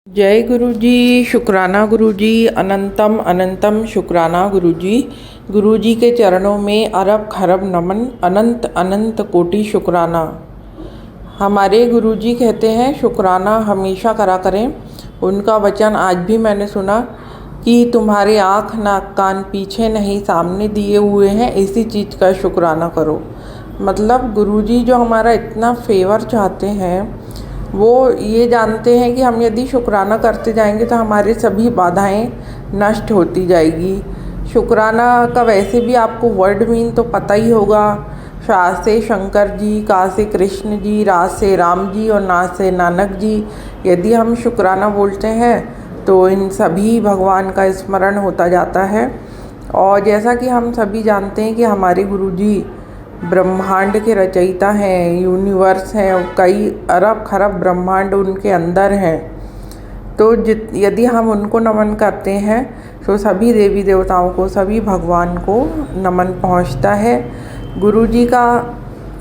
जय गुरु जी। शुक्राना गुरु जी। अनंतम अनंतम शुक्राना गुरु जी। गुरु जी के चरणों में अरब खरब नमन, अनंत अनंत कोटि शुक्राना। हमारे गुरु जी कहते हैं शुक्राना हमेशा करा करें। उनका वचन आज भी मैंने सुना कि तुम्हारे आँख नाक कान पीछे नहीं सामने दिए हुए हैं, इसी चीज़ का शुक्राना करो। मतलब गुरु जी जो हमारा इतना फेवर चाहते हैं, वो ये जानते हैं कि हम यदि शुक्राना करते जाएंगे तो हमारे सभी बाधाएं नष्ट होती जाएगी। शुक्राना का वैसे भी आपको वर्ड मीन तो पता ही होगा। शा से शंकर जी, का से कृष्ण जी, रा से राम जी और ना से नानक जी। यदि हम शुक्राना बोलते हैं तो इन सभी भगवान का स्मरण होता जाता है। और जैसा कि हम सभी जानते हैं कि हमारे गुरु जी ब्रह्मांड के रचयिता हैं, यूनिवर्स हैं, कई अरब खरब ब्रह्मांड उनके अंदर हैं। तो यदि हम उनको नमन करते हैं तो सभी देवी देवताओं को, सभी भगवान को नमन पहुंचता है। गुरु जी का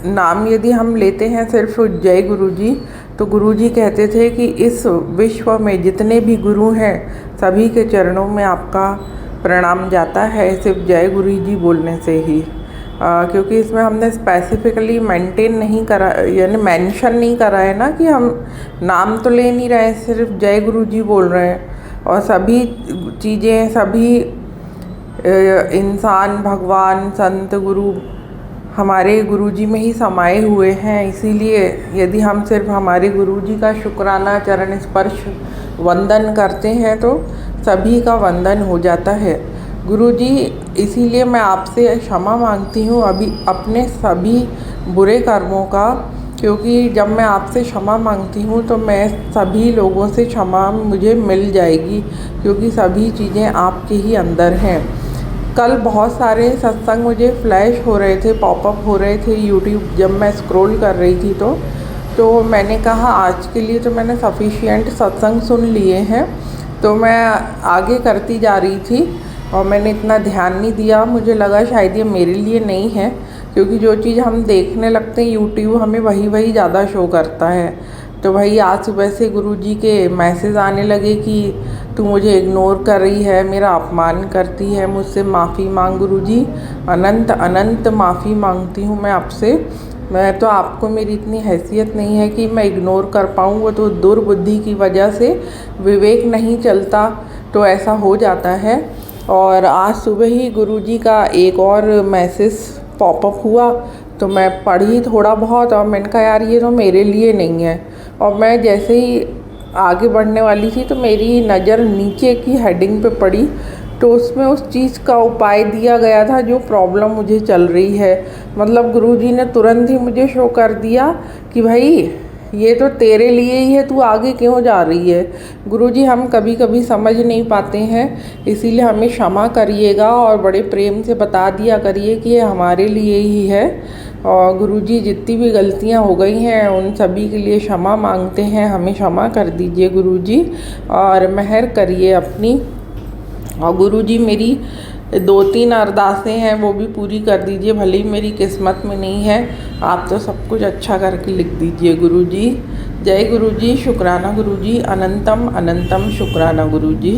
नाम यदि हम लेते हैं सिर्फ जय गुरु जी, तो गुरु जी कहते थे कि इस विश्व में जितने भी गुरु हैं सभी के चरणों में आपका प्रणाम जाता है सिर्फ जय गुरु जी बोलने से ही। क्योंकि इसमें हमने स्पेसिफिकली मेंटेन नहीं करा, यानी मेंशन नहीं करा है ना कि हम नाम तो ले नहीं रहे, सिर्फ जय गुरु जी बोल रहे हैं। और सभी चीज़ें, सभी इंसान, भगवान, संत, गुरु हमारे गुरु जी में ही समाये हुए हैं। इसीलिए यदि हम सिर्फ हमारे गुरु जी का शुक्राना, चरण स्पर्श, वंदन करते हैं तो सभी का वंदन हो जाता है। गुरु जी, इसीलिए मैं आपसे क्षमा मांगती हूँ अभी अपने सभी बुरे कर्मों का, क्योंकि जब मैं आपसे क्षमा मांगती हूँ तो मैं सभी लोगों से क्षमा मुझे मिल जाएगी, क्योंकि सभी चीज़ें आपके ही अंदर हैं। कल बहुत सारे सत्संग मुझे फ्लैश हो रहे थे, पॉपअप हो रहे थे यूट्यूब जब मैं स्क्रॉल कर रही थी तो मैंने कहा आज के लिए तो मैंने सफिशिएंट सत्संग सुन लिए हैं। तो मैं आगे करती जा रही थी और मैंने इतना ध्यान नहीं दिया। मुझे लगा शायद ये मेरे लिए नहीं है, क्योंकि जो चीज़ हम देखने लगते हैं यूट्यूब हमें वही ज़्यादा शो करता है। तो भाई आज सुबह से गुरुजी के मैसेज आने लगे कि तू मुझे इग्नोर कर रही है, मेरा अपमान करती है, मुझसे माफ़ी मांग गुरुजी। अनंत अनंत माफ़ी मांगती हूँ मैं आपसे। मैं तो, आपको मेरी इतनी हैसियत नहीं है कि मैं इग्नोर कर पाऊँ। वो तो दुर्बुद्धि की वजह से, विवेक नहीं चलता तो ऐसा हो जाता है। और आज सुबह ही गुरुजी का एक और मैसेज पॉपअप हुआ तो मैं पढ़ी थोड़ा बहुत और मैंने कहा यार ये तो मेरे लिए नहीं है। और मैं जैसे ही आगे बढ़ने वाली थी तो मेरी नज़र नीचे की हेडिंग पे पड़ी, तो उसमें उस चीज़ का उपाय दिया गया था जो प्रॉब्लम मुझे चल रही है। मतलब गुरुजी ने तुरंत ही मुझे शो कर दिया कि भाई ये तो तेरे लिए ही है, तू आगे क्यों जा रही है। गुरुजी हम कभी कभी समझ नहीं पाते हैं, इसीलिए हमें क्षमा करिएगा और बड़े प्रेम से बता दिया करिए कि ये हमारे लिए ही है। और गुरुजी जितनी भी गलतियां हो गई हैं उन सभी के लिए क्षमा मांगते हैं, हमें क्षमा कर दीजिए गुरुजी और मेहर करिए अपनी। और गुरुजी मेरी 2-3 अरदासें हैं वो भी पूरी कर दीजिए, भले ही मेरी किस्मत में नहीं है, आप तो सब कुछ अच्छा करके लिख दीजिए गुरुजी। जय गुरुजी। शुक्राना गुरुजी। अनंतम अनंतम शुक्राना गुरुजी।